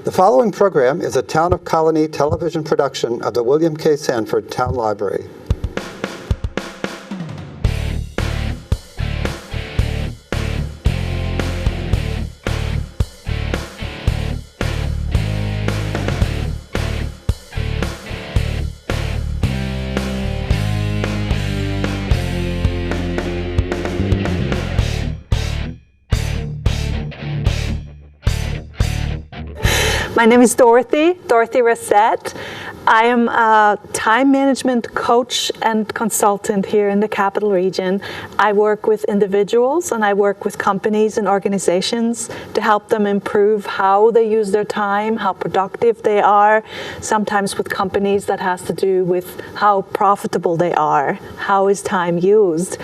The following program is a Town of Colonie television production of the William K. Sanford Town Library. My name is Dorothee Racette. I am a time management coach and consultant here in the Capital Region. I work with individuals and I work with companies and organizations to help them improve how they use their time, how productive they are, sometimes with companies that has to do with how profitable they are, how is time used.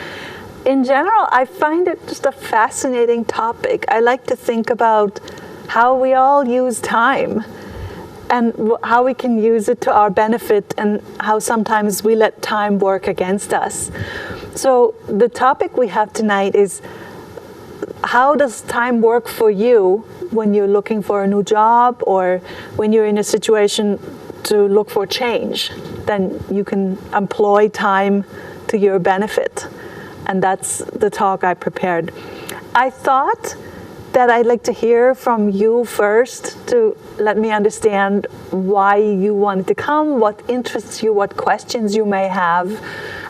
In general, I find it just a fascinating topic. I like to think about how we all use time and how we can use it to our benefit and how sometimes we let time work against us. So the topic we have tonight is, how does time work for you when you're looking for a new job or when you're in a situation to look for change? Then you can employ time to your benefit. And that's the talk I prepared. I thought that I'd like to hear from you first to let me understand why you wanted to come, what interests you, what questions you may have.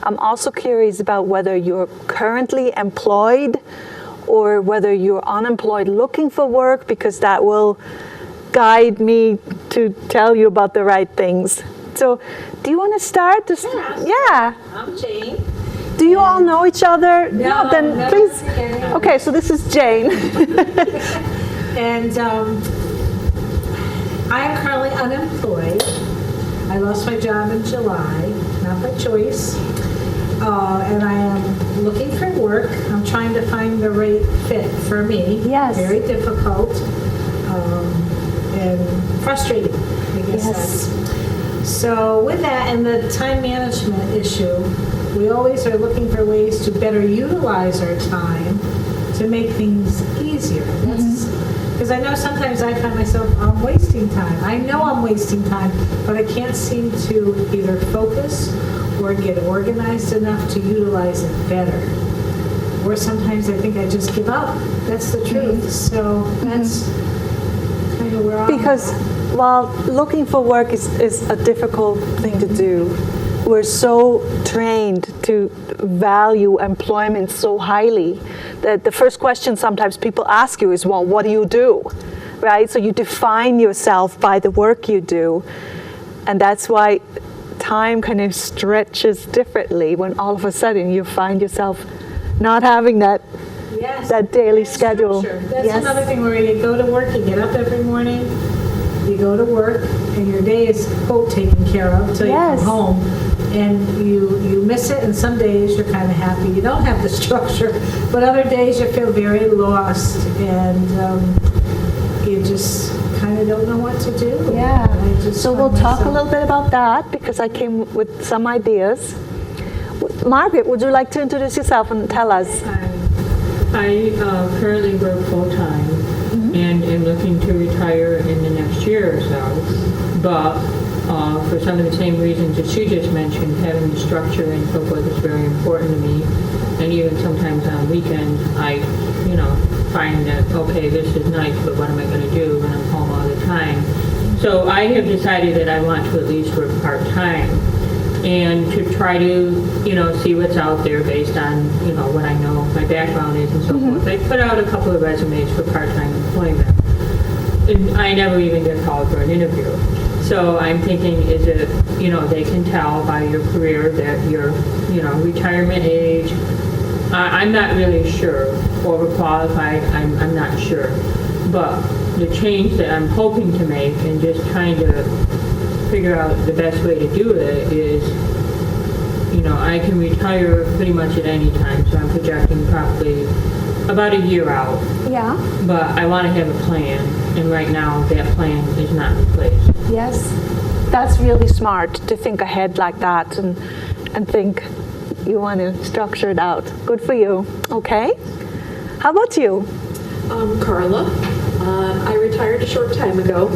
I'm also curious about whether you're currently employed or whether you're unemployed looking for work, because that will guide me to tell you about the right things. So do you want to start? Yeah. I'm Jane. Do you all know each other? No, then please. Okay, so this is Jane. And I am currently unemployed. I lost my job in July, not by choice. And I am looking for work. I'm trying to find the right fit for me. Yes. Very difficult and frustrating, I guess. Yes. So with that and the time management issue, we always are looking for ways to better utilize our time to make things easier. Because I know sometimes I find myself, I'm wasting time. I know I'm wasting time, but I can't seem to either focus or get organized enough to utilize it better. Or sometimes I think I just give up. That's the truth. So that's kind of where I'm at. Because while looking for work is a difficult thing to do, we're so trained to value employment so highly that the first question sometimes people ask you is, well, what do you do? Right? So you define yourself by the work you do. And that's why time kind of stretches differently when all of a sudden you find yourself not having that daily schedule. That's another thing where you go to work, you get up every morning, you go to work, and your day is, quote, taken care of until you come home. And you miss it, and some days you're kind of happy you don't have the structure, but other days you feel very lost, and you just kind of don't know what to do. Yeah. So we'll talk a little bit about that, because I came with some ideas. Margaret, would you like to introduce yourself and tell us? I currently work full-time and am looking to retire in the next year or so, but for some of the same reasons that she just mentioned, having the structure and so forth is very important to me. And even sometimes on weekends, I, find that, okay, this is nice, but what am I going to do when I'm home all the time? So I have decided that I want to at least work part-time and to try to, see what's out there based on, what I know my background is and so forth. I put out a couple of resumes for part-time employment. And I never even get called for an interview. So I'm thinking, is it, they can tell by your career that you're, retirement age. I'm not really sure. Overqualified, I'm not sure. But the change that I'm hoping to make and just trying to figure out the best way to do it is, I can retire pretty much at any time. So I'm projecting probably about a year out. Yeah. But I want to have a plan. And right now, that plan is not in place. Yes, that's really smart to think ahead like that and think you want to structure it out. Good for you. Okay. How about you? Carla. I retired a short time ago,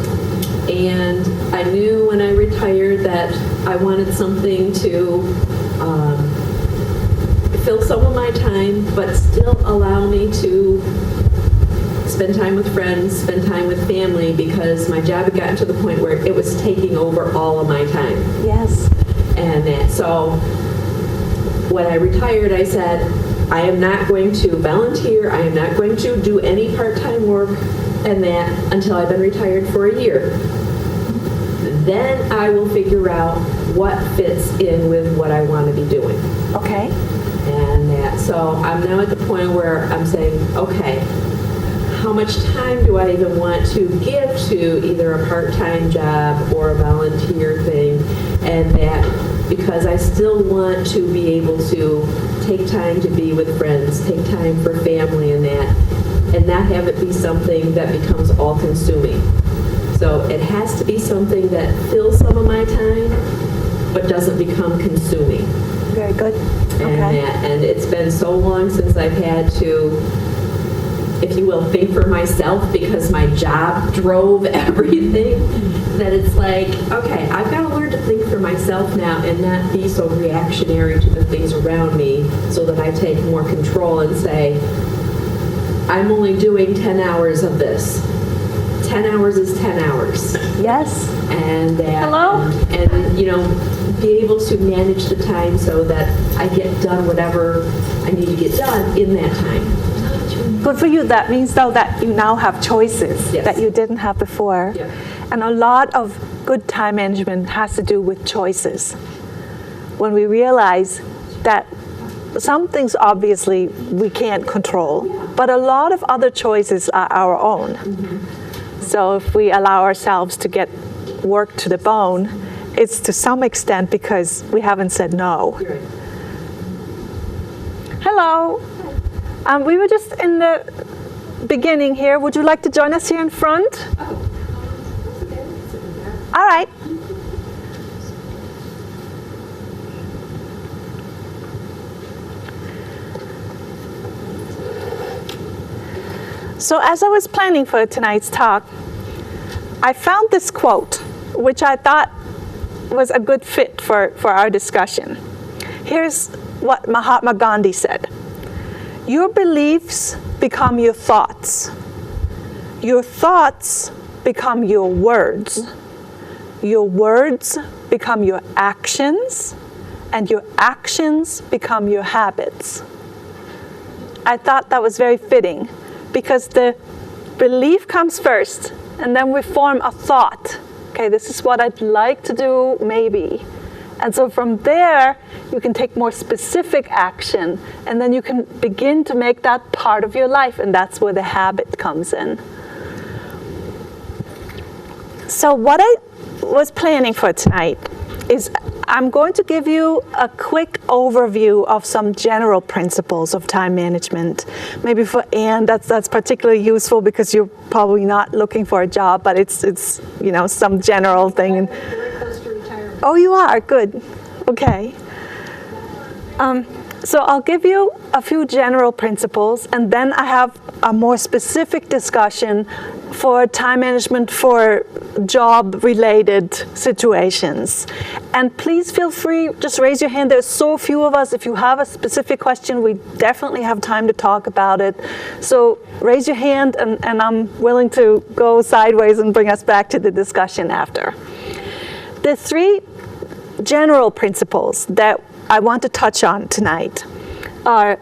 and I knew when I retired that I wanted something to fill some of my time, but still allow me to spend time with friends, spend time with family, because my job had gotten to the point where it was taking over all of my time. Yes. And so when I retired, I said, I am not going to volunteer, I am not going to do any part-time work and that until I've been retired for a year. Then I will figure out what fits in with what I want to be doing. Okay. And that, so I'm now at the point where I'm saying, okay, how much time do I even want to give to either a part-time job or a volunteer thing? And that, because I still want to be able to take time to be with friends, take time for family and not have it be something that becomes all-consuming. So it has to be something that fills some of my time, but doesn't become consuming. Very good. Okay. And it's been so long since I've had to, if you will, think for myself, because my job drove everything, that it's like, okay, I've got to learn to think for myself now and not be so reactionary to the things around me, so that I take more control and say, I'm only doing 10 hours of this. 10 hours is 10 hours. Yes. And that, Hello? and be able to manage the time so that I get done whatever I need to get done in that time. Good for you. That means, though, that you now have choices Yes. that you didn't have before. Yeah. And a lot of good time management has to do with choices. When we realize that some things obviously we can't control, but a lot of other choices are our own. So if we allow ourselves to get work to the bone, it's to some extent because we haven't said no. You're right. Hello. We were just in the beginning here. Would you like to join us here in front? All right. So as I was planning for tonight's talk, I found this quote, which I thought was a good fit for our discussion. Here's what Mahatma Gandhi said. Your beliefs become your thoughts. Your thoughts become your words. Your words become your actions, and your actions become your habits. I thought that was very fitting, because the belief comes first, and then we form a thought. Okay, this is what I'd like to do, maybe. And so from there, you can take more specific action, and then you can begin to make that part of your life, and that's where the habit comes in. So what I was planning for tonight is I'm going to give you a quick overview of some general principles of time management. Maybe for Anne, that's particularly useful because you're probably not looking for a job, but it's some general thing. And Very close to retirement. oh, you are good. Okay. So I'll give you a few general principles, and then I have a more specific discussion for time management for job-related situations. And please feel free, just raise your hand. There's so few of us. If you have a specific question, we definitely have time to talk about it. So raise your hand, and I'm willing to go sideways and bring us back to the discussion after. The three general principles that I want to touch on tonight are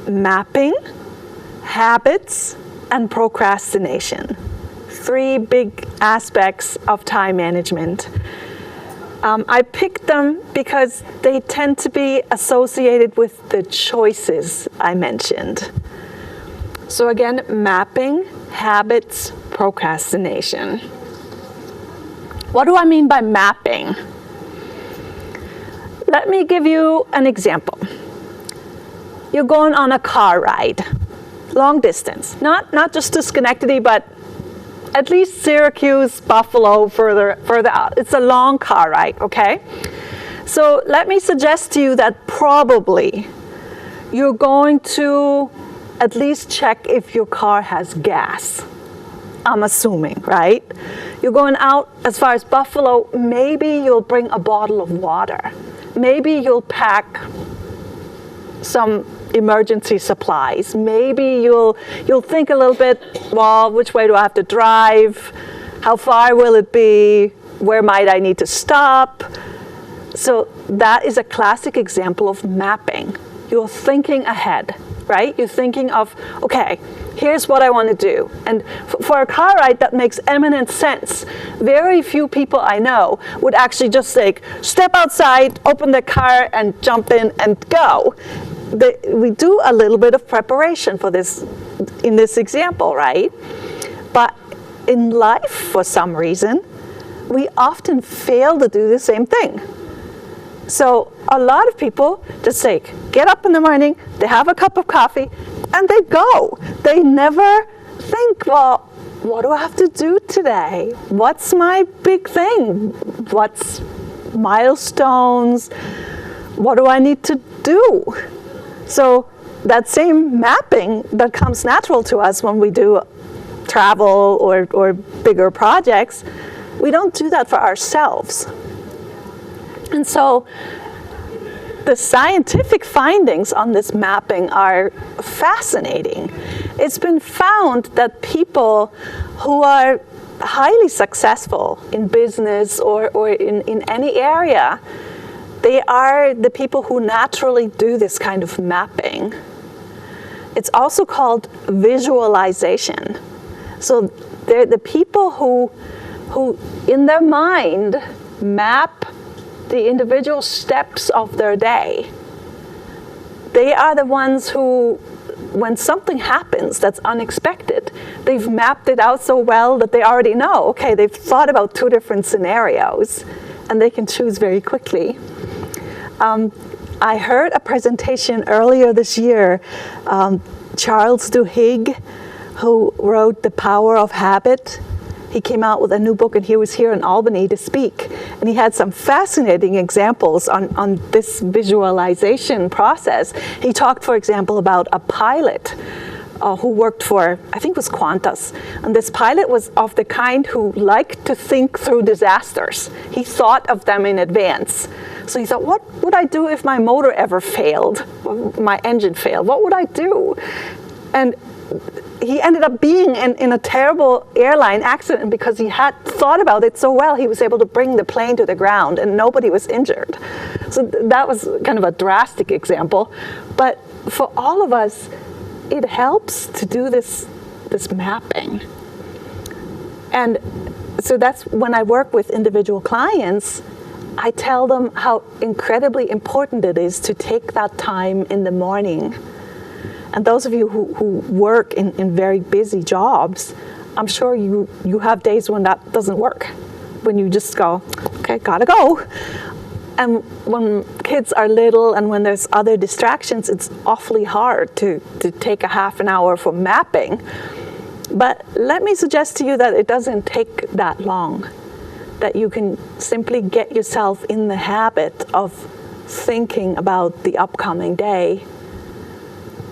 mapping, habits, and procrastination. Three big aspects of time management. I picked them because they tend to be associated with the choices I mentioned. So again, mapping, habits, procrastination. What do I mean by mapping? Let me give you an example. You're going on a car ride, long distance, not just to Schenectady, but at least Syracuse, Buffalo, further out. It's a long car ride, okay? So let me suggest to you that probably you're going to at least check if your car has gas. I'm assuming, right? You're going out as far as Buffalo, maybe you'll bring a bottle of water. Maybe you'll pack some emergency supplies. Maybe you'll think a little bit, well, which way do I have to drive? How far will it be? Where might I need to stop? So that is a classic example of mapping. You're thinking ahead, right? You're thinking of, okay, here's what I want to do. And for a car ride, that makes eminent sense. Very few people I know would actually just like step outside, open the car, and jump in and go. We do a little bit of preparation for this in this example, right? But in life, for some reason, we often fail to do the same thing. So a lot of people just say, get up in the morning, they have a cup of coffee, and they go. They never think, well, what do I have to do today? What's my big thing? What's milestones? What do I need to do? So that same mapping that comes natural to us when we do travel or bigger projects, we don't do that for ourselves. And so the scientific findings on this mapping are fascinating. It's been found that people who are highly successful in business or in any area, they are the people who naturally do this kind of mapping. It's also called visualization. So they're the people who in their mind map the individual steps of their day. They are the ones who, when something happens that's unexpected, they've mapped it out so well that they already know, okay, they've thought about 2 different scenarios, and they can choose very quickly. I heard a presentation earlier this year, Charles Duhigg, who wrote The Power of Habit. He came out with a new book, and he was here in Albany to speak. And he had some fascinating examples on this visualization process. He talked, for example, about a pilot who worked for, I think it was Qantas. And this pilot was of the kind who liked to think through disasters. He thought of them in advance. So he thought, what would I do if my motor ever failed? My engine failed? What would I do? And he ended up being in a terrible airline accident because he had thought about it so well. He was able to bring the plane to the ground and nobody was injured. So that was kind of a drastic example. But for all of us, it helps to do this mapping. And so that's when I work with individual clients, I tell them how incredibly important it is to take that time in the morning. And those of you who work in very busy jobs, I'm sure you have days when that doesn't work, when you just go, okay, gotta go. And when kids are little and when there's other distractions, it's awfully hard to take a half an hour for mapping. But let me suggest to you that it doesn't take that long, that you can simply get yourself in the habit of thinking about the upcoming day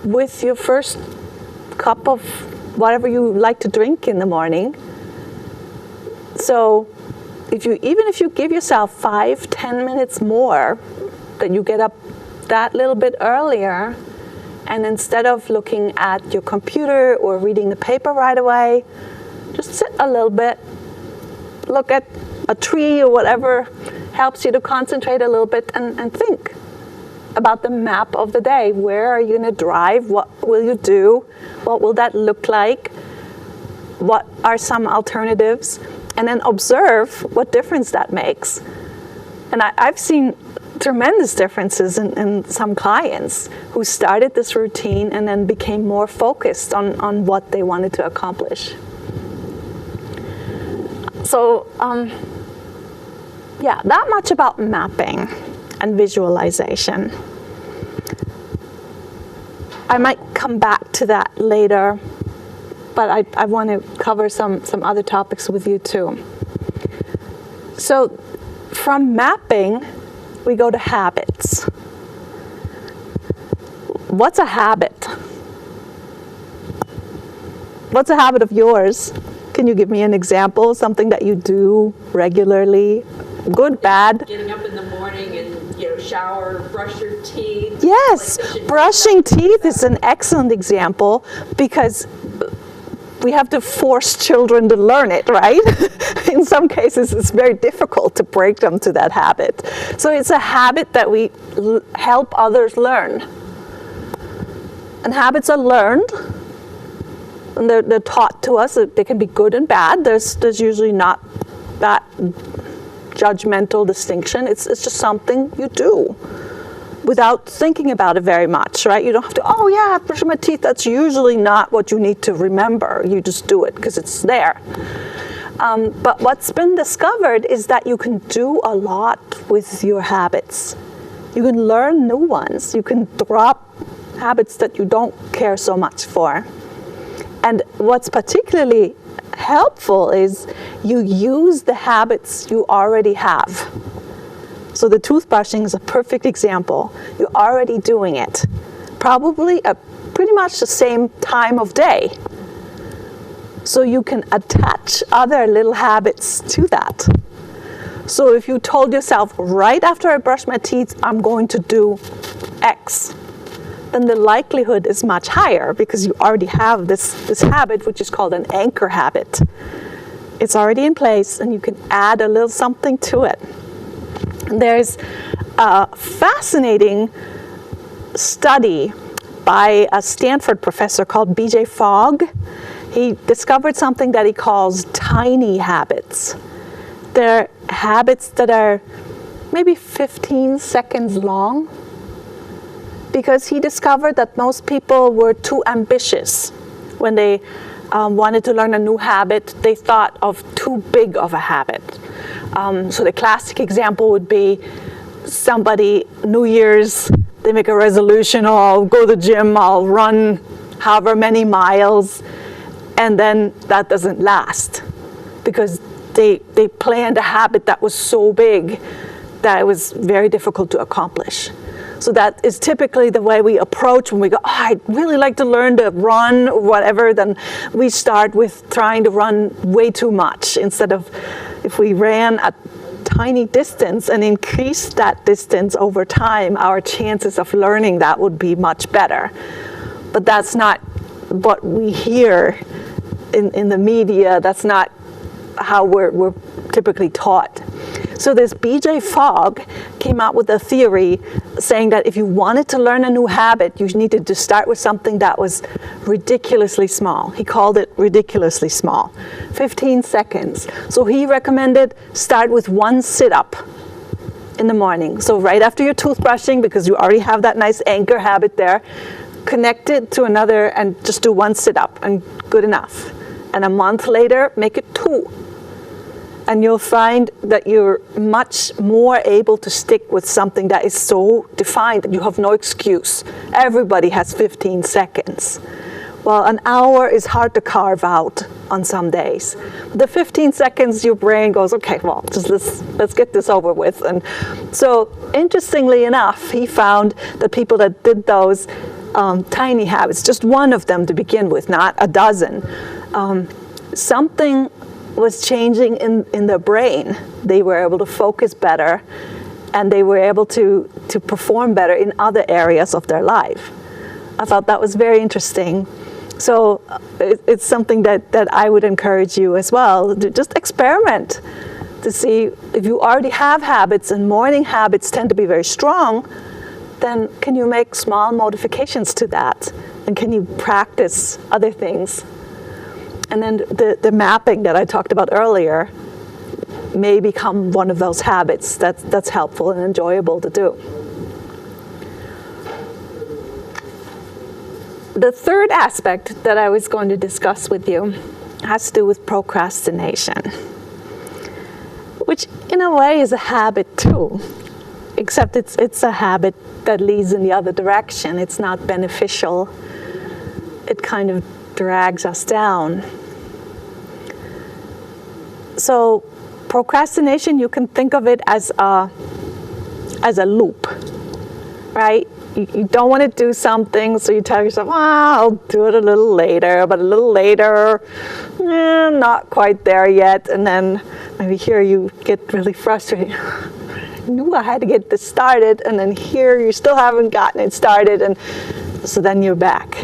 with your first cup of whatever you like to drink in the morning. So even if you give yourself 5-10 minutes more, that you get up that little bit earlier, and instead of looking at your computer or reading the paper right away, just sit a little bit, look at a tree or whatever helps you to concentrate a little bit and think about the map of the day. Where are you going to drive? What will you do? What will that look like? What are some alternatives? And then observe what difference that makes. And I've seen tremendous differences in some clients who started this routine and then became more focused on what they wanted to accomplish. So, yeah, that much about mapping and visualization. I might come back to that later, but I want to cover some other topics with you too. So from mapping, we go to habits. What's a habit? What's a habit of yours? Can you give me an example, something that you do regularly? Good, bad? Getting up in the morning and, shower, brush your teeth. Yes, Like, should brushing teeth is an excellent example because we have to force children to learn it, right? In some cases, it's very difficult to break them to that habit. So it's a habit that we help others learn. And habits are learned, and they're taught to us. They can be good and bad. There's usually not that judgmental distinction. It's just something you do without thinking about it very much, right? You don't have to, oh yeah, brushing my teeth. That's usually not what you need to remember. You just do it because it's there. But what's been discovered is that you can do a lot with your habits. You can learn new ones. You can drop habits that you don't care so much for. And what's particularly helpful is you use the habits you already have. So the toothbrushing is a perfect example. You're already doing it. Probably at pretty much the same time of day. So you can attach other little habits to that. So if you told yourself, right after I brush my teeth, I'm going to do X, then the likelihood is much higher because you already have this habit, which is called an anchor habit. It's already in place, and you can add a little something to it. And there's a fascinating study by a Stanford professor called B.J. Fogg. He discovered something that he calls tiny habits. They're habits that are maybe 15 seconds long, because he discovered that most people were too ambitious. When they wanted to learn a new habit, they thought of too big of a habit. So the classic example would be somebody, New Year's, they make a resolution, oh, I'll go to the gym, I'll run however many miles, and then that doesn't last because they planned a habit that was so big that it was very difficult to accomplish. So that is typically the way we approach when we go, oh, I'd really like to learn to run or whatever. Then we start with trying to run way too much instead of if we ran a tiny distance and increased that distance over time, our chances of learning that would be much better. But that's not what we hear in the media. That's not how we're typically taught. So this B.J. Fogg came out with a theory saying that if you wanted to learn a new habit, you needed to start with something that was ridiculously small. He called it ridiculously small, 15 seconds. So he recommended start with one sit-up in the morning. So right after your toothbrushing, because you already have that nice anchor habit there, connect it to another and just do one sit-up and good enough. And a month later, make it 2. And you'll find that you're much more able to stick with something that is so defined that you have no excuse. Everybody has 15 seconds. Well, an hour is hard to carve out on some days. The 15 seconds, your brain goes, okay, well, just let's get this over with. And so, interestingly enough, he found that people that did those tiny habits, just one of them to begin with, not a dozen, something was changing in their brain. They were able to focus better, and they were able to perform better in other areas of their life. I thought that was very interesting. So it's something that I would encourage you as well, to just experiment to see if you already have habits, and morning habits tend to be very strong, then can you make small modifications to that? And can you practice other things? And then the mapping that I talked about earlier may become one of those habits that's helpful and enjoyable to do. The third aspect that I was going to discuss with you has to do with procrastination, which in a way is a habit too, except it's a habit that leads in the other direction. It's not beneficial. It kind of drags us down. So procrastination, you can think of it as a loop, right? You don't want to do something, so you tell yourself, I'll do it a little later, but a little later, not quite there yet. And then maybe here you get really frustrated. I knew I had to get this started, and then here you still haven't gotten it started, and so then you're back.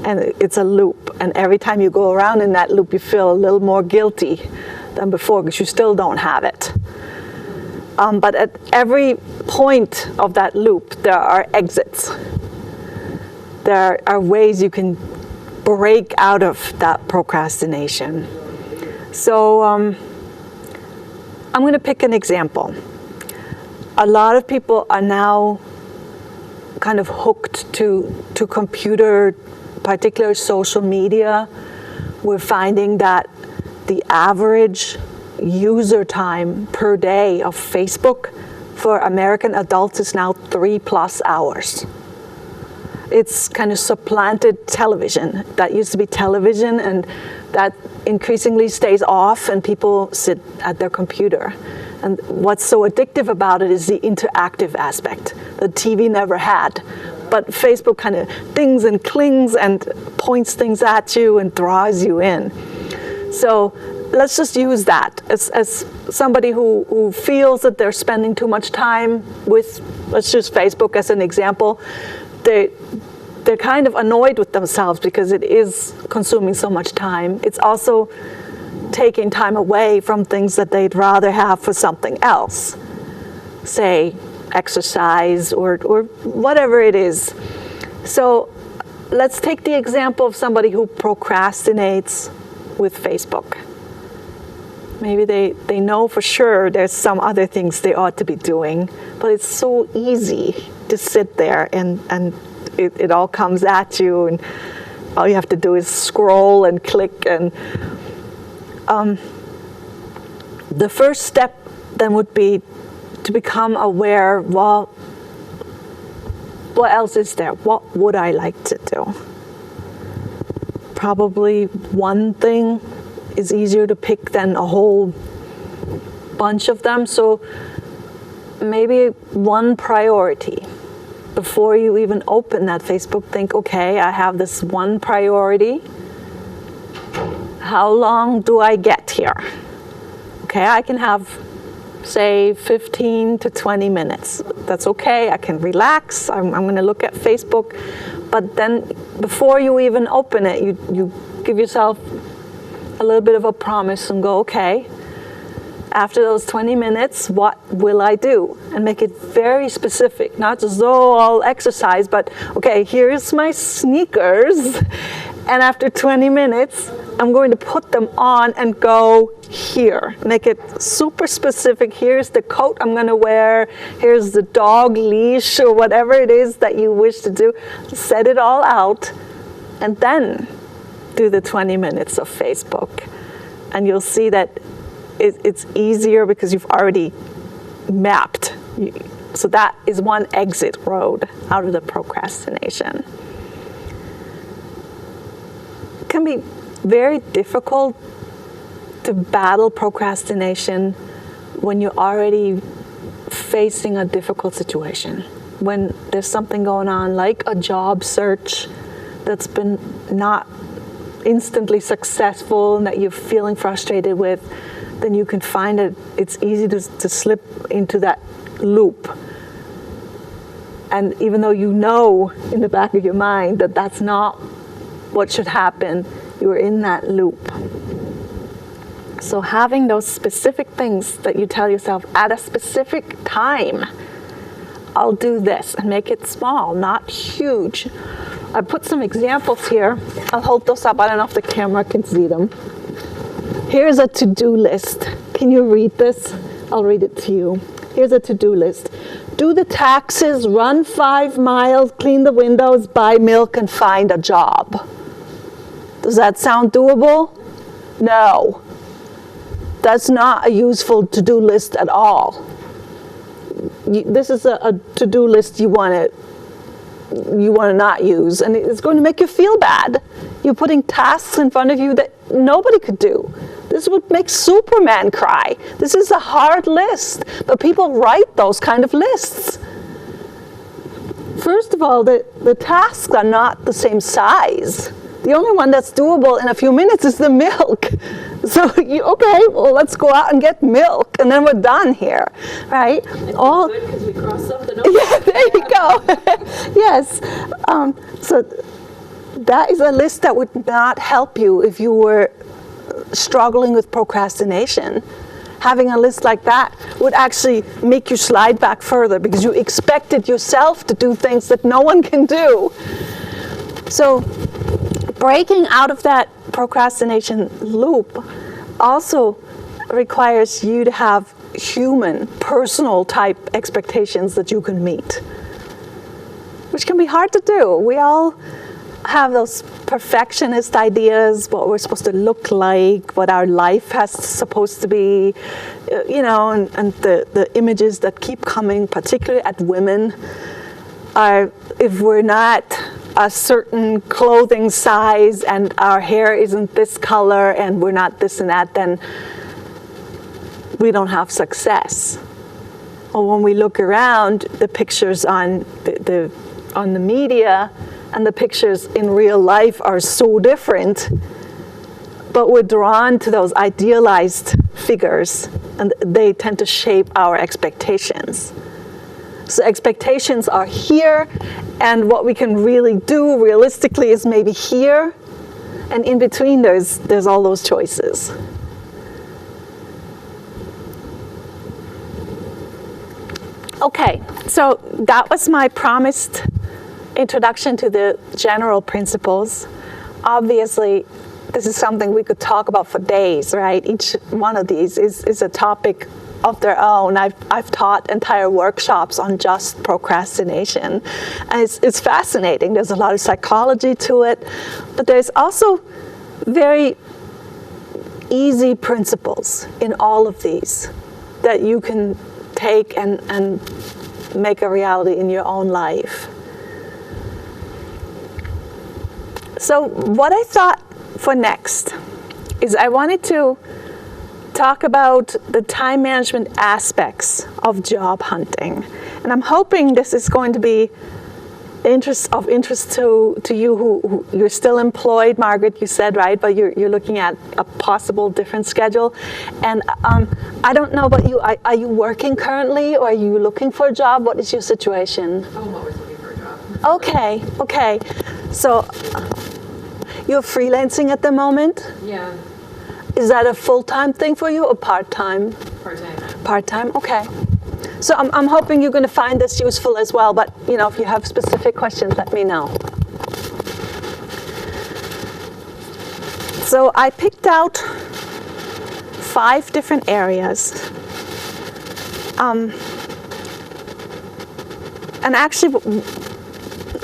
And it's a loop, and every time you go around in that loop, you feel a little more guilty than before because you still don't have it. But at every point of that loop, there are exits. There are ways you can break out of that procrastination. So I'm going to pick an example. A lot of people are now kind of hooked to computer, particularly social media. We're finding that the average user time per day of Facebook for American adults is now 3+ hours. It's kind of supplanted television. That used to be television, and that increasingly stays off and people sit at their computer. And what's so addictive about it is the interactive aspect that TV never had. But Facebook kind of dings and clings and points things at you and draws you in. So let's just use that as somebody who feels that they're spending too much time with, let's use Facebook as an example. They're kind of annoyed with themselves because it is consuming so much time. It's also taking time away from things that they'd rather have for something else, say exercise or whatever it is. So let's take the example of somebody who procrastinates with Facebook. Maybe they know for sure there's some other things they ought to be doing, but it's so easy to sit there and it all comes at you, and all you have to do is scroll and click. And the first step then would be to become aware, well, what else is there? What would I like to do? Probably one thing is easier to pick than a whole bunch of them. So maybe one priority. Before you even open that Facebook, think, okay, I have this one priority. How long do I get here? Okay, I can have, say, 15 to 20 minutes. That's okay, I can relax, I'm going to look at Facebook. But then before you even open it, you give yourself a little bit of a promise and go, okay, after those 20 minutes, what will I do? And make it very specific, not just, oh, I'll exercise, but okay, here's my sneakers, and after 20 minutes, I'm going to put them on and go here. Make it super specific. Here's the coat I'm going to wear. Here's the dog leash or whatever it is that you wish to do. Set it all out, and then do the 20 minutes of Facebook. And you'll see that it's easier because you've already mapped. So that is one exit road out of the procrastination. It can be very difficult to battle procrastination when you're already facing a difficult situation. When there's something going on, like a job search that's been not instantly successful and that you're feeling frustrated with, then you can find that it's easy to slip into that loop. And even though you know in the back of your mind that that's not what should happen, you're in that loop. So having those specific things that you tell yourself at a specific time, I'll do this, and make it small, not huge. I put some examples here. I'll hold those up. I don't know if the camera can see them. Here's a to-do list. Can you read this? I'll read it to you. Here's a to-do list. Do the taxes, run 5 miles, clean the windows, buy milk, and find a job. Does that sound doable? No. That's not a useful to-do list at all. This is a to-do list you want to not use, and it's going to make you feel bad. You're putting tasks in front of you that nobody could do. This would make Superman cry. This is a hard list, but people write those kind of lists. First of all, the tasks are not the same size. The only one that's doable in a few minutes is the milk. So, okay, well, let's go out and get milk, and then we're done here, right? All Good, because we crossed something over. yeah, there you go. Yes. So that is a list that would not help you if you were struggling with procrastination. Having a list like that would actually make you slide back further because you expected yourself to do things that no one can do. So breaking out of that procrastination loop also requires you to have human, personal type expectations that you can meet, which can be hard to do. We all have those perfectionist ideas, what we're supposed to look like, what our life has supposed to be, and the images that keep coming, particularly at women, are if we're not a certain clothing size and our hair isn't this color and we're not this and that, then we don't have success. Or when we look around, the pictures on the media and the pictures in real life are so different, but we're drawn to those idealized figures, and they tend to shape our expectations. So expectations are here, and what we can really do realistically is maybe here, and in between there's all those choices. Okay, so that was my promised introduction to the general principles. Obviously, this is something we could talk about for days, right? Each one of these is a topic of their own. I've taught entire workshops on just procrastination. And it's fascinating. There's a lot of psychology to it, but there's also very easy principles in all of these that you can take and make a reality in your own life. So what I thought for next is I wanted to talk about the time management aspects of job hunting. And I'm hoping this is going to be of interest to you who you're still employed, Margaret, you said, right? But you're looking at a possible different schedule. And I don't know about you. Are you working currently, or are you looking for a job? What is your situation? I'm always looking for a job. Okay. So you're freelancing at the moment? Yeah, Is that a full-time thing for you or part-time? part-time. Part-time, okay. So I'm hoping you're going to find this useful as well, but if you have specific questions, let me know. So I picked out 5 different areas. And actually,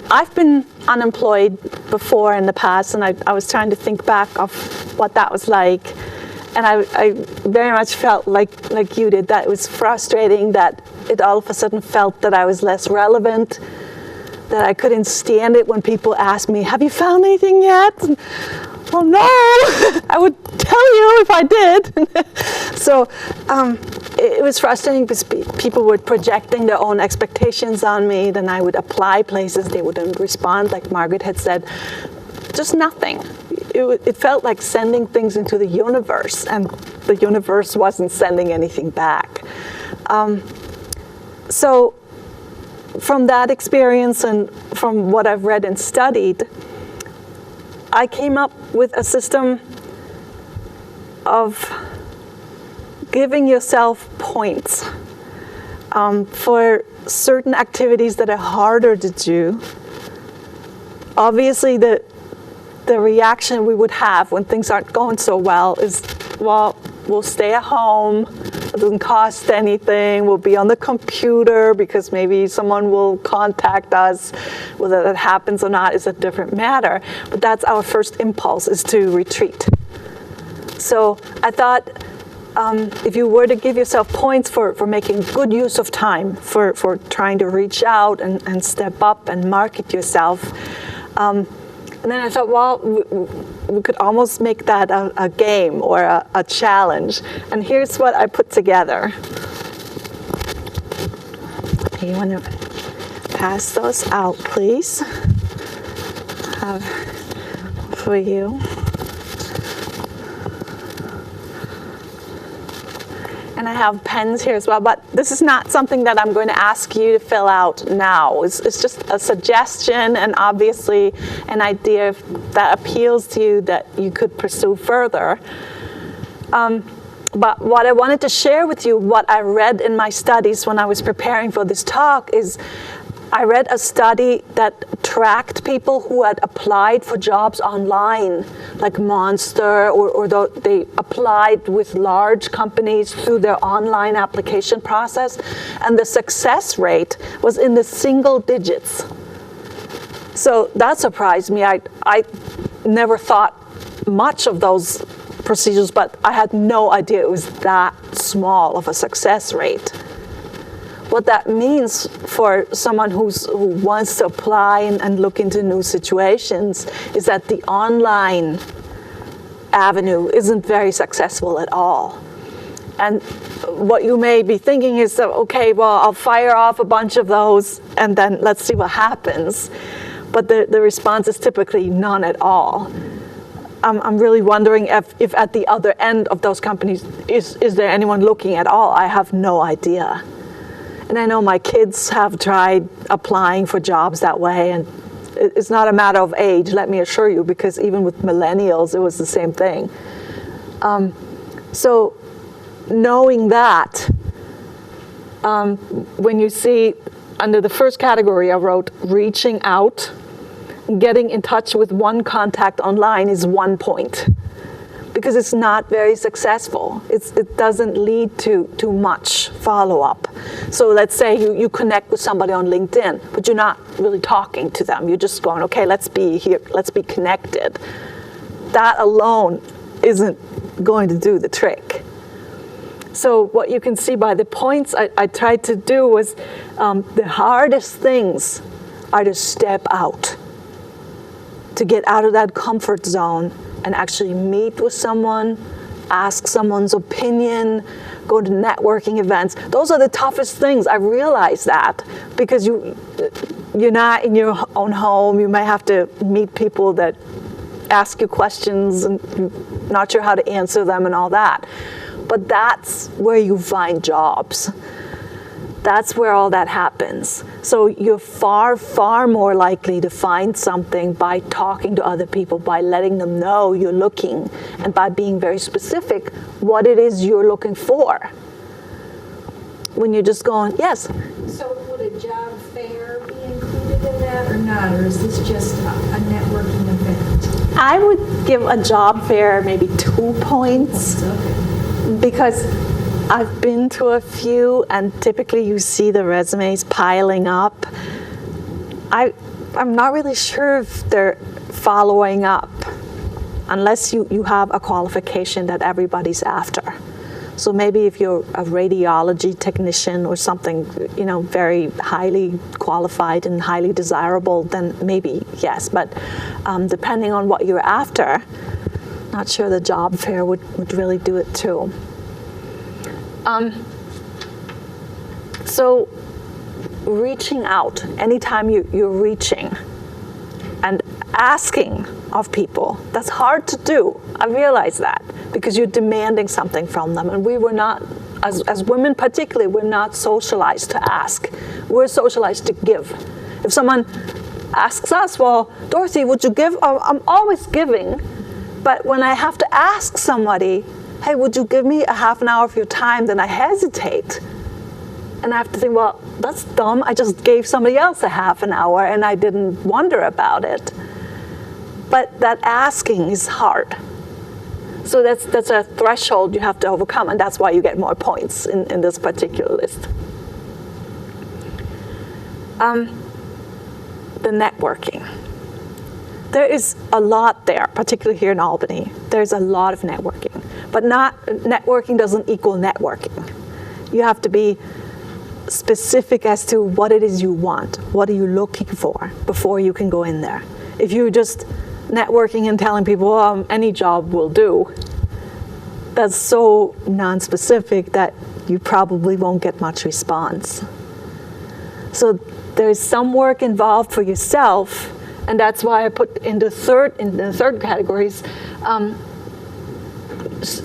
I've been unemployed before in the past, and I was trying to think back of what that was like. And I very much felt like you did, that it was frustrating, that it all of a sudden felt that I was less relevant, that I couldn't stand it when people asked me, have you found anything yet? And, well, no, I would tell you if I did. So it was frustrating because people were projecting their own expectations on me. Then I would apply places, they wouldn't respond, like Margaret had said, just nothing. It felt like sending things into the universe, and the universe wasn't sending anything back. So from that experience and from what I've read and studied, I came up with a system of giving yourself points for certain activities that are harder to do. Obviously, the reaction we would have when things aren't going so well is, well, we'll stay at home, it doesn't cost anything, we'll be on the computer because maybe someone will contact us. Whether that happens or not is a different matter, but that's our first impulse, is to retreat. So I thought if you were to give yourself points for making good use of time, for trying to reach out and step up and market yourself, and then I thought, well, we could almost make that a game or a challenge. And here's what I put together. You want to pass those out, please? for you. And I have pens here as well, but this is not something that I'm going to ask you to fill out now. It's just a suggestion and obviously an idea that appeals to you that you could pursue further. But what I wanted to share with you, what I read in my studies when I was preparing for this talk, is I read a study that tracked people who had applied for jobs online, like Monster, or they applied with large companies through their online application process, and the success rate was in the single digits. So that surprised me. I never thought much of those procedures, but I had no idea it was that small of a success rate. What that means for someone who wants to apply and look into new situations is that the online avenue isn't very successful at all. And what you may be thinking is that, okay, well, I'll fire off a bunch of those and then let's see what happens. But the response is typically none at all. I'm really wondering if at the other end of those companies, is there anyone looking at all? I have no idea. And I know my kids have tried applying for jobs that way, and it's not a matter of age, let me assure you, because even with millennials, it was the same thing. So knowing that, when you see under the first category, I wrote reaching out, getting in touch with one contact online is 1 point. Because it's not very successful. It doesn't lead to too much follow-up. So let's say you connect with somebody on LinkedIn, but you're not really talking to them. You're just going, okay, let's be here, let's be connected. That alone isn't going to do the trick. So what you can see by the points I tried to do was the hardest things are to step out, to get out of that comfort zone and actually meet with someone, ask someone's opinion, go to networking events. Those are the toughest things. I realize that because you're not in your own home. You might have to meet people that ask you questions and you're not sure how to answer them and all that. But that's where you find jobs. That's where all that happens. So you're far, far more likely to find something by talking to other people, by letting them know you're looking, and by being very specific what it is you're looking for. When you're just going, yes. So would a job fair be included in that or not? Or is this just a networking event? I would give a job fair maybe 2 points. Okay. Because I've been to a few, and typically you see the resumes piling up. I'm not really sure if they're following up, unless you have a qualification that everybody's after. So maybe if you're a radiology technician or something, very highly qualified and highly desirable, then maybe yes. But depending on what you're after, not sure the job fair would really do it too. So reaching out, anytime you're reaching and asking of people, that's hard to do. I realize that because you're demanding something from them. And we were not, as women particularly, we're not socialized to ask. We're socialized to give. If someone asks us, well, Dorothee, would you give? I'm always giving. But when I have to ask somebody, hey, would you give me a half an hour of your time? Then I hesitate. And I have to think, well, that's dumb. I just gave somebody else a half an hour and I didn't wonder about it. But that asking is hard. So that's a threshold you have to overcome, and that's why you get more points in this particular list. The networking. There is a lot there, particularly here in Albany. There's a lot of networking. But networking doesn't equal networking. You have to be specific as to what it is you want. What are you looking for before you can go in there? If you're just networking and telling people, well, any job will do, that's so non-specific that you probably won't get much response. So there's some work involved for yourself And that's why I put in the third categories,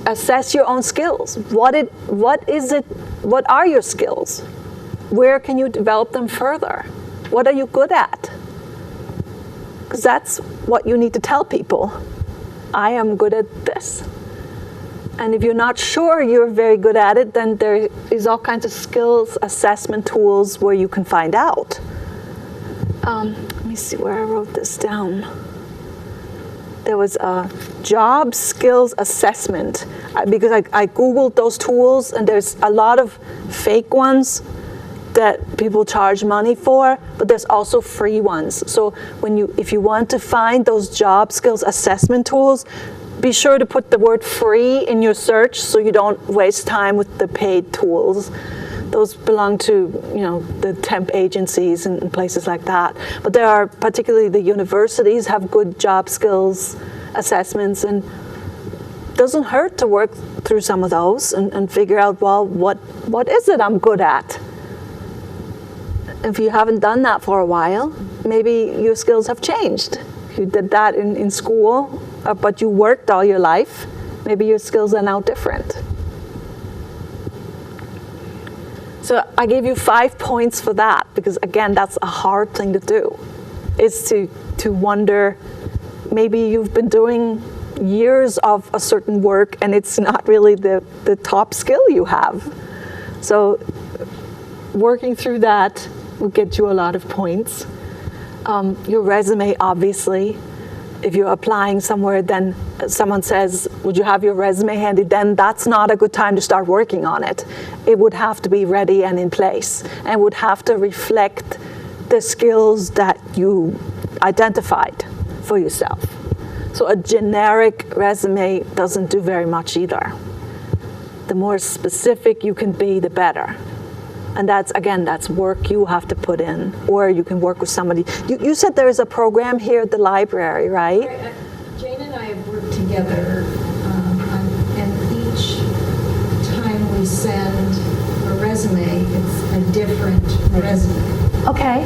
assess your own skills. What are your skills? Where can you develop them further? What are you good at? Because that's what you need to tell people. I am good at this. And if you're not sure you're very good at it, then there is all kinds of skills assessment tools where you can find out. Let me see where I wrote this down. There was a job skills assessment, because I Googled those tools, and there's a lot of fake ones that people charge money for, but there's also free ones. So if you want to find those job skills assessment tools, be sure to put the word free in your search so you don't waste time with the paid tools. Those belong to, the temp agencies and places like that. But there are, particularly the universities have good job skills assessments, and it doesn't hurt to work through some of those and figure out, well, what is it I'm good at? If you haven't done that for a while, maybe your skills have changed. If you did that in school, but you worked all your life, maybe your skills are now different. So I gave you 5 points for that, because again, that's a hard thing to do, is to wonder, maybe you've been doing years of a certain work and it's not really the top skill you have. So working through that will get you a lot of points. Your resume, obviously. If you're applying somewhere, then someone says, would you have your resume handy? Then that's not a good time to start working on it. It would have to be ready and in place, and would have to reflect the skills that you identified for yourself. So a generic resume doesn't do very much either. The more specific you can be, the better. And that's work you have to put in, or you can work with somebody. You said there is a program here at the library, right? Jane and I have worked together, and each time we send a resume, it's a different resume. Okay.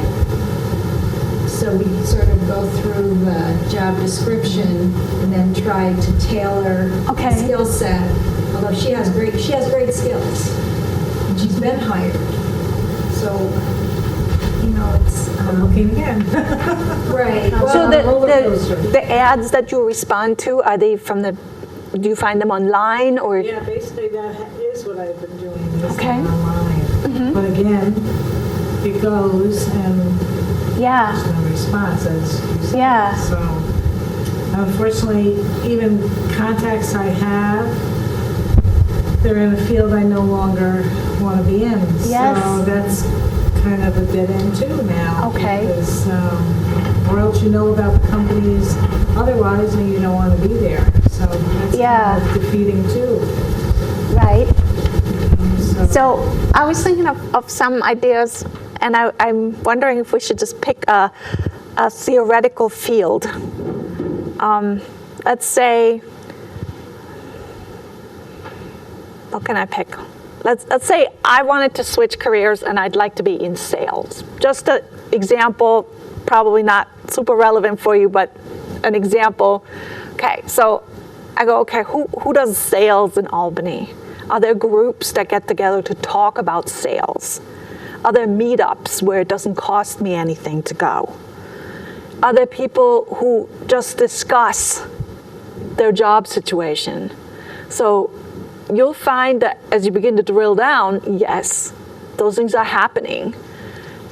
So we sort of go through the job description and then try to tailor the skill set. Although she has great skills, and she's been hired. So, it's I'm looking again. right. So Well, the ads that you respond to, are they do you find them online, or? Yeah, basically that is what I've been doing, is Okay. online. But again, it goes and Yeah. there's no response, as you said. Yeah. So unfortunately, even contacts I have, they're in a field I no longer want to be in. Yes. So that's kind of a dead end too now. Okay. Because, or else you know about the companies otherwise and you don't want to be there. So that's Yeah. kind of defeating too. Right. So I was thinking of some ideas, and I'm wondering if we should just pick a theoretical field. Let's say, what can I pick? Let's say I wanted to switch careers and I'd like to be in sales. Just an example, probably not super relevant for you, but an example. Okay, so I go, okay, who does sales in Albany? Are there groups that get together to talk about sales? Are there meetups where it doesn't cost me anything to go? Are there people who just discuss their job situation? So you'll find that as you begin to drill down, yes, those things are happening.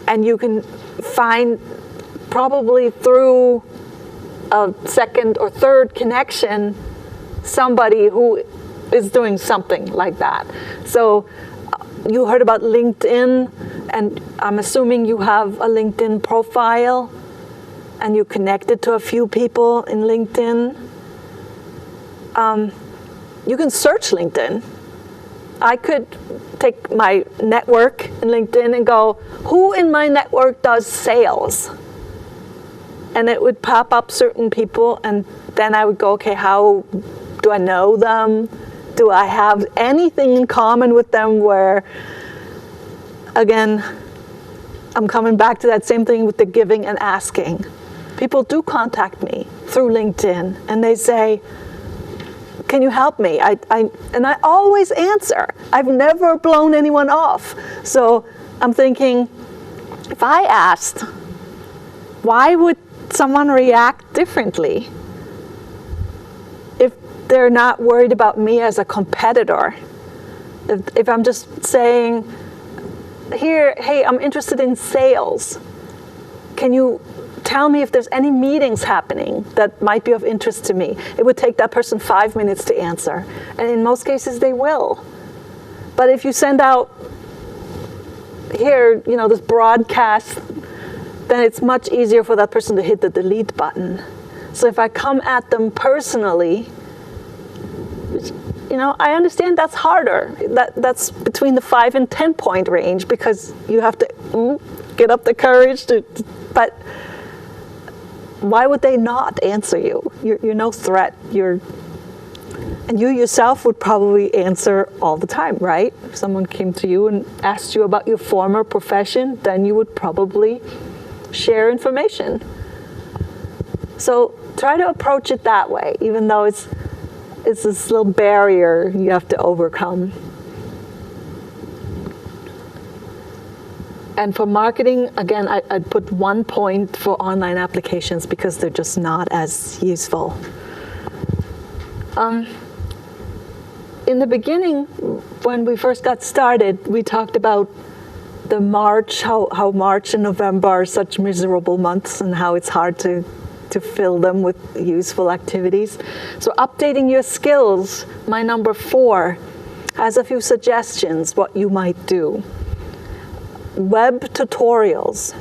And you can find, probably through a second or third connection, somebody who is doing something like that. So you heard about LinkedIn, and I'm assuming you have a LinkedIn profile and you connected to a few people in LinkedIn. You can search LinkedIn. I could take my network in LinkedIn and go, who in my network does sales? And it would pop up certain people, and then I would go, okay, how do I know them? Do I have anything in common with them where, again, I'm coming back to that same thing with the giving and asking. People do contact me through LinkedIn, and they say, can you help me? And I always answer. I've never blown anyone off. So I'm thinking, if I asked, why would someone react differently if they're not worried about me as a competitor? If I'm just saying, here, hey, I'm interested in sales. Can you tell me if there's any meetings happening that might be of interest to me? It would take that person 5 minutes to answer. And in most cases, they will. But if you send out, here, this broadcast, then it's much easier for that person to hit the delete button. So if I come at them personally, I understand that's harder. That's between the 5 and 10 point range, because you have to get up the courage but why would they not answer you? You're no threat. And you yourself would probably answer all the time, right? If someone came to you and asked you about your former profession, then you would probably share information. So try to approach it that way, even though it's this little barrier you have to overcome. And for marketing, again, I'd put 1 point for online applications because they're just not as useful. In the beginning, when we first got started, we talked about the March, how March and November are such miserable months and how it's hard to fill them with useful activities. So updating your skills, my number 4, has a few suggestions what you might do. Web tutorials,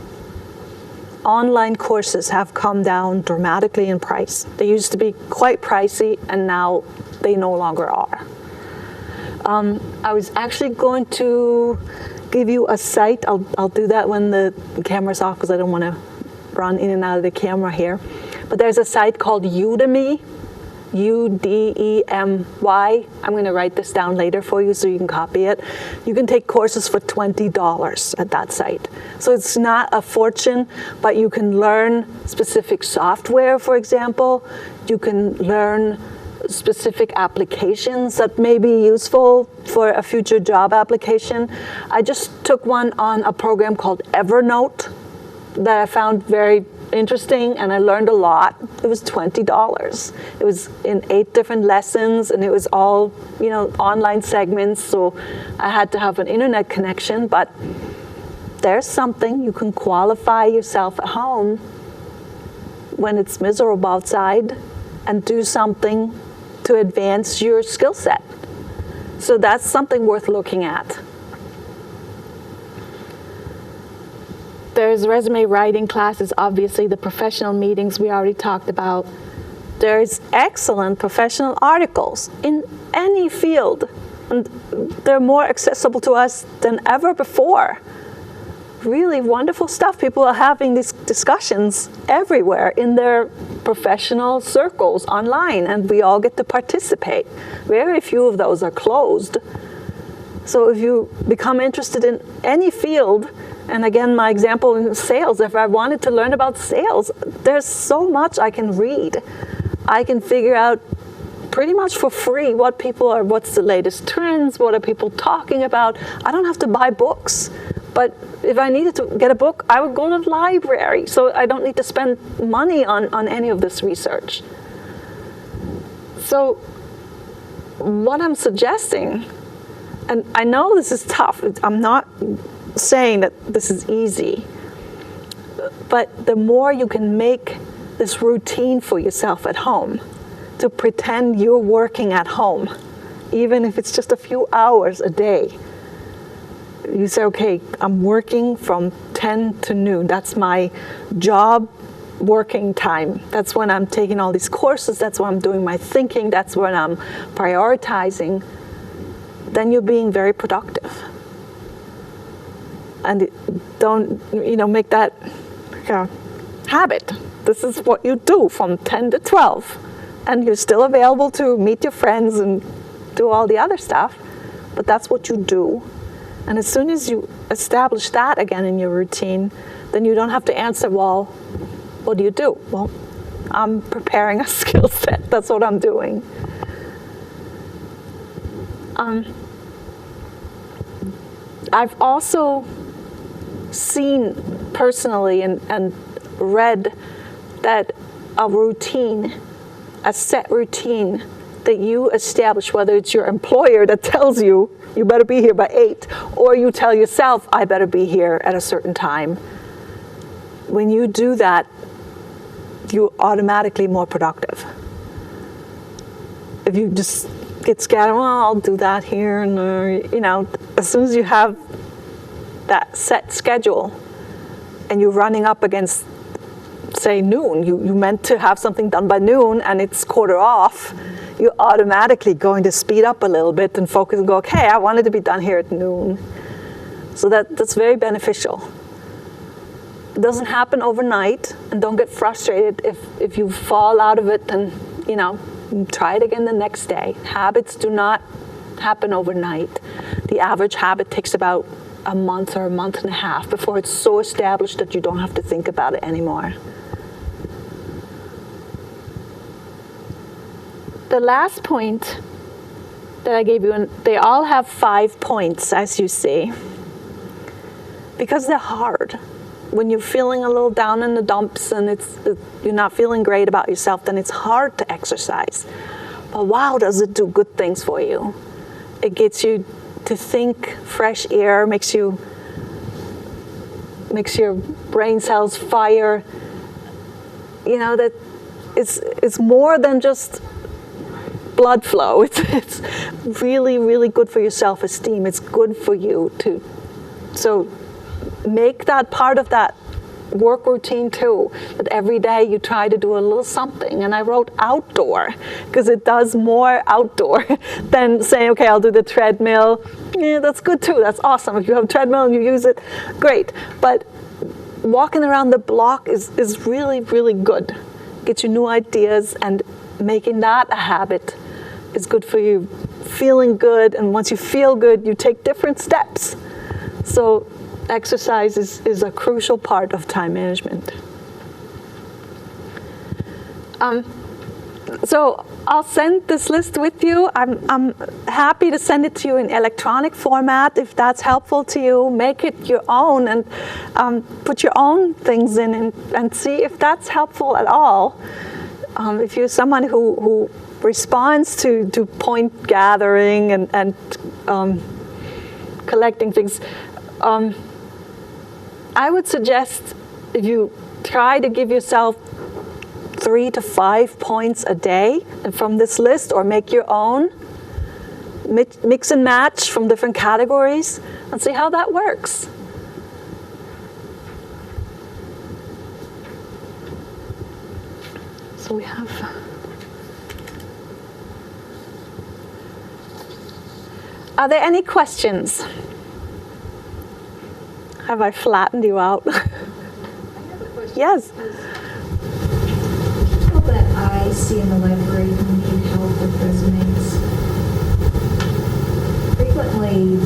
online courses have come down dramatically in price. They used to be quite pricey, and now they no longer are. I was actually going to give you a site. I'll do that when the camera's off, because I don't want to run in and out of the camera here. But there's a site called Udemy, Udemy. I'm going to write this down later for you so you can copy it. You can take courses for $20 at that site. So it's not a fortune, but you can learn specific software, for example. You can learn specific applications that may be useful for a future job application. I just took one on a program called Evernote that I found very interesting, and I learned a lot. It was $20. It was in 8 different lessons, and it was all, online segments, so I had to have an internet connection, but there's something. You can qualify yourself at home when it's miserable outside and do something to advance your skill set. So that's something worth looking at. There's resume writing classes, obviously, the professional meetings we already talked about. There's excellent professional articles in any field, and they're more accessible to us than ever before. Really wonderful stuff. People are having these discussions everywhere in their professional circles online, and we all get to participate. Very few of those are closed. So if you become interested in any field, and again, my example in sales, if I wanted to learn about sales, there's so much I can read. I can figure out pretty much for free what's the latest trends, what are people talking about. I don't have to buy books. But if I needed to get a book, I would go to the library. So I don't need to spend money on any of this research. So what I'm suggesting, and I know this is tough. I'm not saying that this is easy. But the more you can make this routine for yourself at home, to pretend you're working at home, even if it's just a few hours a day. You say, okay, I'm working from 10 to noon. That's my job working time. That's when I'm taking all these courses. That's when I'm doing my thinking. That's when I'm prioritizing. Then you're being very productive. And don't, make that habit. This is what you do from 10 to 12. And you're still available to meet your friends and do all the other stuff. But that's what you do. And as soon as you establish that again in your routine, then you don't have to answer, well, What do you do? Well, I'm preparing a skill set. That's what I'm doing. I've also seen personally and read that a routine, a set routine that you establish, whether it's your employer that tells you, you better be here by 8, or you tell yourself, I better be here at a certain time. When you do that, you're automatically more productive. If you just get scattered, well, I'll do that here, and as soon as you have that set schedule and you're running up against, say, noon, you meant to have something done by noon and it's quarter off, you're automatically going to speed up a little bit and focus and go, okay, I wanted to be done here at noon. So that's very beneficial. It doesn't happen overnight, and don't get frustrated if you fall out of it, and try it again the next day. Habits do not happen overnight. The average habit takes about a month or a month and a half before it's so established that you don't have to think about it anymore. The last point that I gave you, and they all have 5 points, as you see, because they're hard. When you're feeling a little down in the dumps and you're not feeling great about yourself, then it's hard to exercise. But wow, does it do good things for you. It gets you to think, fresh air, makes your brain cells fire. That it's more than just blood flow. It's really, really good for your self-esteem. It's good for you so make that part of that work routine too, that every day you try to do a little something. And I wrote outdoor because it does more outdoor than saying, okay, I'll do the treadmill. Yeah, that's good too. That's awesome. If you have a treadmill and you use it, great. But walking around the block is really, really good. Gets you new ideas, and making that a habit is good for you. Feeling good, and once you feel good, you take different steps. So exercise is a crucial part of time management. So I'll send this list with you. I'm happy to send it to you in electronic format if that's helpful to you. Make it your own and put your own things in and see if that's helpful at all. If you're someone who responds to point gathering and collecting things, I would suggest if you try to give yourself 3 to 5 points a day from this list, or make your own, mix and match from different categories, and see how that works. So we have... Are there any questions? Have I flattened you out? I have a question. Yes. People that I see in the library who need help with resumes, frequently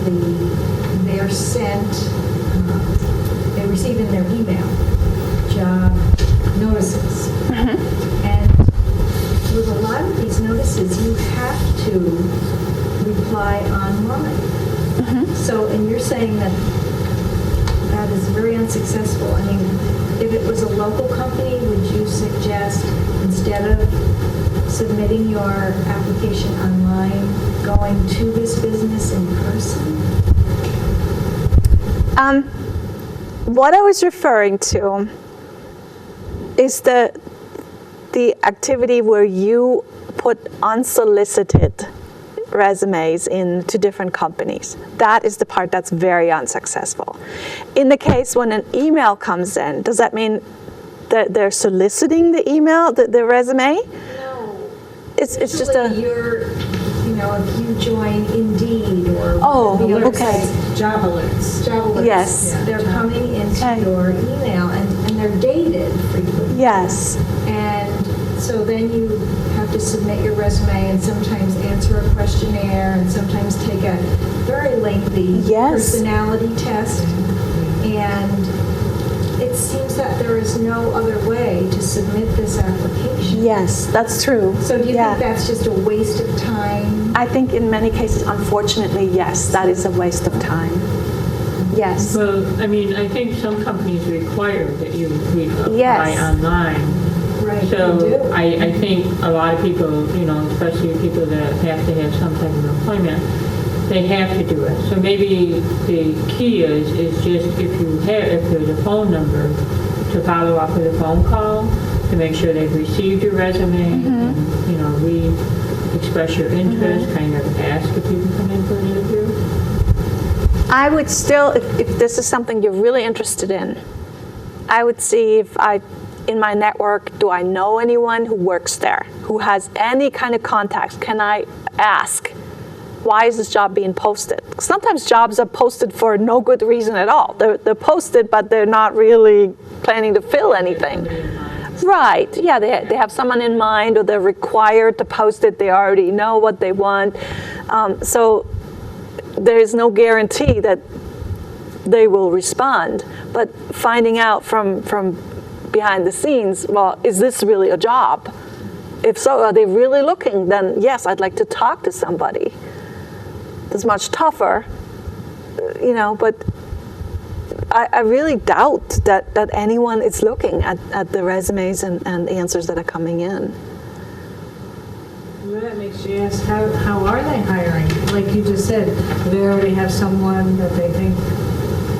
they're sent, they receive in their email job notices. Mm-hmm. And with a lot of these notices, you have to reply online. Mm-hmm. So, and you're saying that is very unsuccessful. I mean, if it was a local company, would you suggest, instead of submitting your application online, going to this business in person? What I was referring to is the activity where you put unsolicited resumes into different companies. That is the part that's very unsuccessful. In the case when an email comes in, does that mean that they're soliciting the email, the resume? No. It's just a... if you join Indeed or... Oh, okay. Job alerts. Job alerts. Yes. Yeah. They're coming into your email, and they're dated frequently. Yes. And so then you have to submit your resume and sometimes answer a questionnaire and sometimes take a very lengthy personality test. And it seems that there is no other way to submit this application. Yes, that's true. So do you Yeah. think that's just a waste of time? I think in many cases, unfortunately, yes, that is a waste of time. Yes. Well, I mean, I think some companies require that you apply Yes. online. Right, So you do. I think a lot of people, especially people that have to have some type of employment, they have to do it. So maybe the key is just if there's a phone number, to follow up with a phone call to make sure they've received your resume and, express your interest, kind of ask if you can come in for an interview. I would still, if this is something you're really interested in, I would see in my network, do I know anyone who works there, who has any kind of contacts? Can I ask, why is this job being posted? Sometimes jobs are posted for no good reason at all. They're posted, but they're not really planning to fill anything. Right, yeah, they have someone in mind, or they're required to post it. They already know what they want. So there is no guarantee that they will respond. But finding out from behind the scenes, well, is this really a job? If so, are they really looking? Then yes, I'd like to talk to somebody. It's much tougher, but I really doubt that anyone is looking at the resumes and answers that are coming in. Well, that makes you ask, how are they hiring? Like you just said, do they already have someone that they think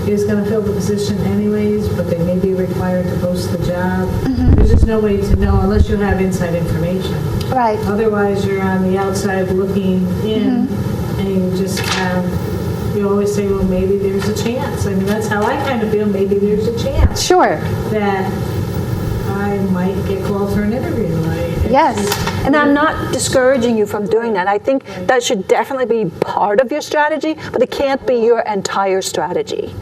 is going to fill the position anyways, but they may be required to post the job? There's just no way to know unless you have inside information. Right. Otherwise, you're on the outside looking in, and you just you always say, well, maybe there's a chance. I mean, that's how I kind of feel. Maybe there's a chance Sure. that I might get called for an interview. Yes, and I'm not discouraging you from doing that. I think that should definitely be part of your strategy, but it can't be your entire strategy.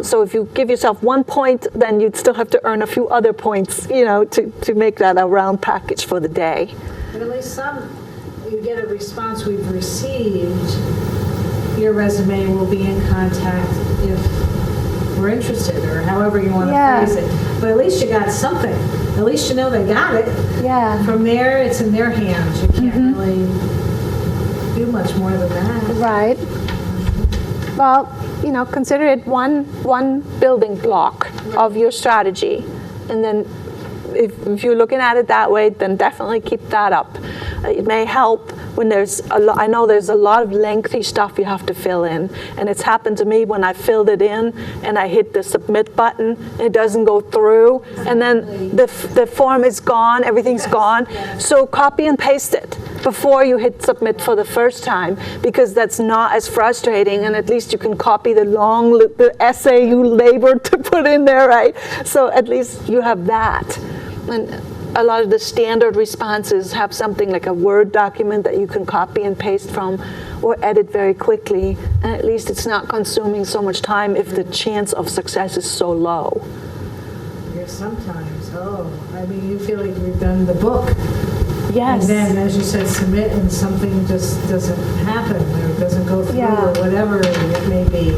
So if you give yourself 1 point, then you'd still have to earn a few other points, to make that a round package for the day. But at least you get a response we've received. Your resume will be in contact if we're interested, or however you want to phrase it. But at least you got something. At least you know they got it. Yeah. From there, it's in their hands. You can't really do much more than that. Right. Well, consider it one building block of your strategy, and then if you're looking at it that way, then definitely keep that up. It may help when I know there's a lot of lengthy stuff you have to fill in, and it's happened to me when I filled it in and I hit the submit button, it doesn't go through, and then the form is gone, everything's gone. So copy and paste it before you hit submit for the first time, because that's not as frustrating, and at least you can copy the essay you labored to put in there, right? So at least you have that. And a lot of the standard responses have something like a Word document that you can copy and paste from or edit very quickly, and at least it's not consuming so much time if the chance of success is so low. Yes, sometimes. You feel like we've done the book. Yes. And then, as you said, submit, and something just doesn't happen, or it doesn't go through, or whatever it may be.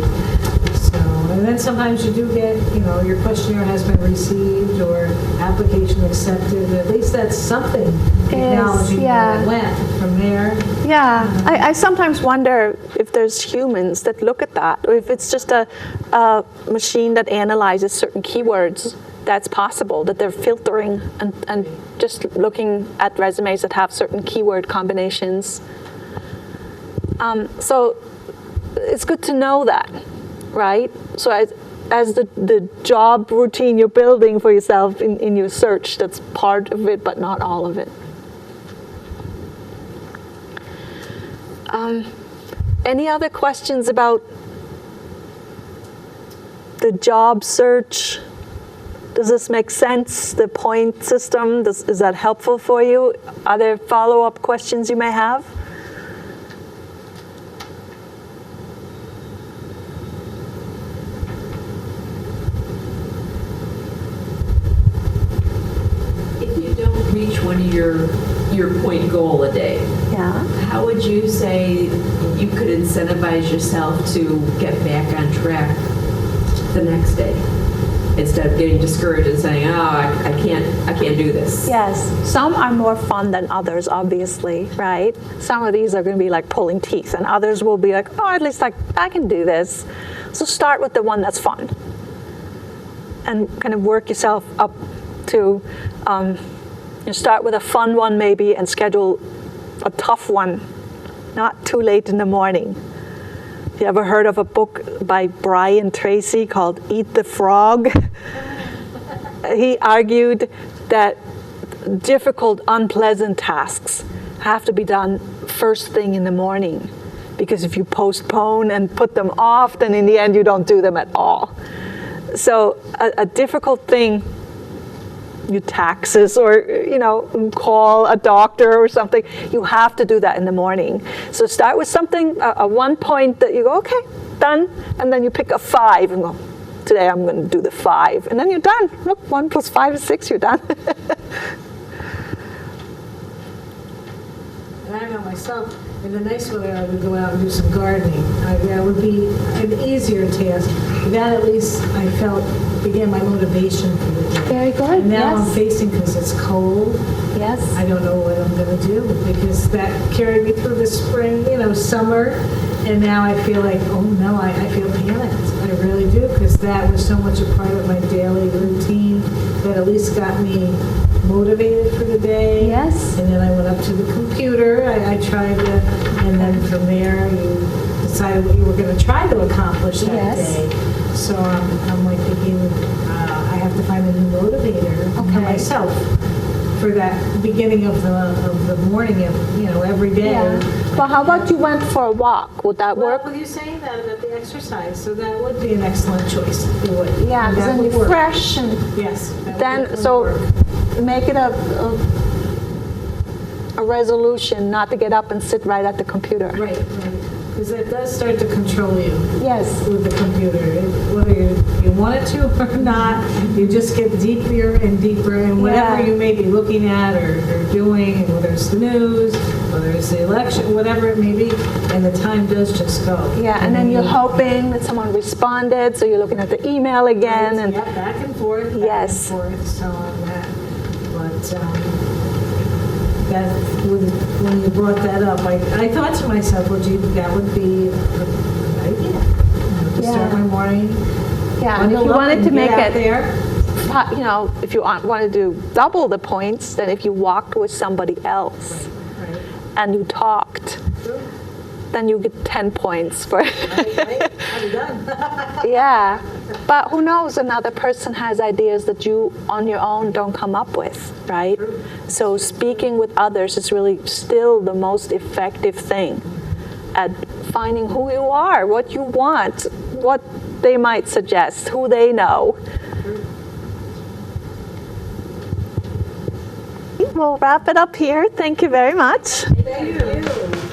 So, and then sometimes you do get, your questionnaire has been received or application accepted. At least that's something acknowledging that it went from there. Yeah, I sometimes wonder if there's humans that look at that, or if it's just a machine that analyzes certain keywords. That's possible, that they're filtering and just looking at resumes that have certain keyword combinations. So it's good to know that, right? So as the job routine you're building for yourself in your search, that's part of it, but not all of it. Any other questions about the job search? Does this make sense, the point system? Is that helpful for you? Are there follow-up questions you may have? If you don't reach one of your point goal a day, how would you say you could incentivize yourself to get back on track the next day? instead of getting discouraged and saying, oh, I can't do this. Yes, some are more fun than others, obviously, right? Some of these are going to be like pulling teeth, and others will be like, oh, at least I can do this. So start with the one that's fun, and kind of work yourself up to, you start with a fun one maybe, and schedule a tough one, not too late in the morning. You ever heard of a book by Brian Tracy called Eat the Frog? He argued that difficult, unpleasant tasks have to be done first thing in the morning, because if you postpone and put them off, then in the end you don't do them at all. So a difficult thing, your taxes, or call a doctor or something, you have to do that in the morning. So start with something, a 1 point that you go, okay, done, and then you pick a 5 and go, today I'm going to do the 5, and then you're done. Look, 1 + 5 is 6, you're done. And I know myself, in the nice weather, I would go out and do some gardening. That would be an easier task. That at least I felt began my motivation for the day. Very good, And now yes. I'm facing, because it's cold, Yes. I don't know what I'm going to do, because that carried me through the spring, summer, and now I feel like, oh no, I feel panicked. I really do, because that was so much a part of my daily routine that at least got me motivated for the day. Yes. And then I went up to the computer, I tried to, and then from there you decided what you were going to try to accomplish that Yes. day. So I'm like thinking, I have to find a new motivator for myself for that beginning of the morning of, every day. Yeah. Well, how about you went for a walk? Would that Well, work? with you saying that the exercise, so that would be an excellent choice. It would. Yeah, And because that then would you're work. fresh, and Yes. that then would so work. make it a resolution not to get up and sit right at the computer. Right. Because it does start to control you. Yes. With the computer, whether you want it to or not, you just get deeper and deeper in whatever Yeah. you may be looking at or doing, whether it's the news, whether it's the election, whatever it may be, and the time does just go. Yeah, and then you're hoping that someone responded, so you're looking at the email again, and Yeah, back and forth. Yes. Back and forth. So on that, but that when you brought that up, I thought to myself, well, gee, that would be a good idea. To start Yeah. my morning. yeah, and if you bundle up wanted and to get make out it, there. if you want to do double the points, then if you walked with somebody else Right. and you talked, Sure. then you get 10 points for Right. I'm done. Yeah, but who knows, another person has ideas that you on your own don't come up with, right? So speaking with others is really still the most effective thing at finding who you are, what you want, what they might suggest, who they know. We'll wrap it up here. Thank you very much. Thank you.